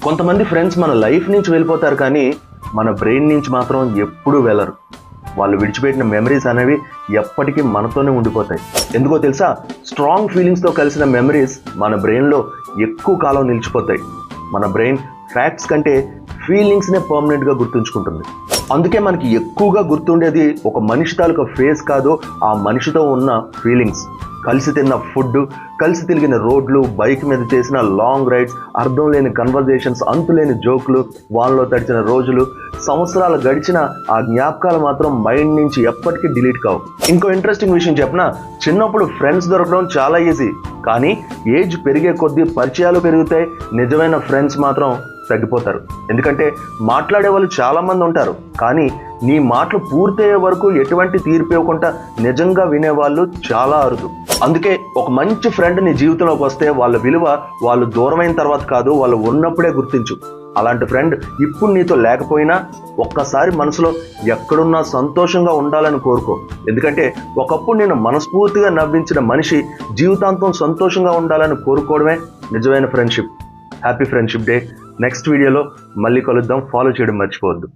కొంతమంది ఫ్రెండ్స్ మన లైఫ్ నుంచి వెళ్ళిపోతారు, కానీ మన బ్రెయిన్ నుంచి మాత్రం ఎప్పుడూ వెళ్ళరు. వాళ్ళు విడిచిపెట్టిన మెమరీస్ అనేవి ఎప్పటికీ మనతోనే ఉండిపోతాయి. ఎందుకో తెలుసా? స్ట్రాంగ్ ఫీలింగ్స్తో కలిసిన మెమరీస్ మన బ్రెయిన్లో ఎక్కువ కాలం నిలిచిపోతాయి. మన బ్రెయిన్ ఫ్యాక్ట్స్ కంటే ఫీలింగ్స్నే పర్మనెంట్గా గుర్తుంచుకుంటుంది. అందుకే మనకి ఎక్కువగా గుర్తుండేది ఒక మనిషి తాలూకా ఫేస్ కాదు, ఆ మనిషితో ఉన్న ఫీలింగ్స్. కలిసి తిన్న ఫుడ్, కలిసి తిరిగిన రోడ్లు, బైక్ మీద చేసిన లాంగ్ రైడ్స్, అర్థం లేని కన్వర్జేషన్స్, అంతులేని జోకులు, వాళ్ళలో తడిచిన రోజులు, సంవత్సరాలు గడిచిన ఆ జ్ఞాపకాలు మాత్రం మైండ్ నుంచి ఎప్పటికీ డిలీట్ కావు. ఇంకో ఇంట్రెస్టింగ్ విషయం చెప్పనా? చిన్నప్పుడు ఫ్రెండ్స్ దొరకడం చాలా ఈజీ, కానీ ఏజ్ పెరిగే కొద్దీ పరిచయాలు పెరుగుతాయి, నిజమైన ఫ్రెండ్స్ మాత్రం తగ్గిపోతారు. ఎందుకంటే మాట్లాడే వాళ్ళు చాలామంది ఉంటారు, కానీ నీ మాటలు పూర్తయ్యే వరకు ఎటువంటి తీర్పు ఇవ్వకుండా నిజంగా వినేవాళ్ళు చాలా అరుదు. అందుకే ఒక మంచి ఫ్రెండ్ నీ జీవితంలోకి వస్తే వాళ్ళ విలువ వాళ్ళు దూరమైన తర్వాత కాదు, వాళ్ళు ఉన్నప్పుడే గుర్తించు. అలాంటి ఫ్రెండ్ ఇప్పుడు నీతో లేకపోయినా ఒక్కసారి మనసులో ఎక్కడున్నా సంతోషంగా ఉండాలని కోరుకో. ఎందుకంటే ఒకప్పుడు నేను మనస్ఫూర్తిగా నవ్వించిన మనిషి జీవితాంతం సంతోషంగా ఉండాలని కోరుకోవడమే నిజమైన friendship. Happy friendship day. Next వీడియోలో మళ్ళీ కలుద్దాం. ఫాలో చేయడం మర్చిపోవద్దు.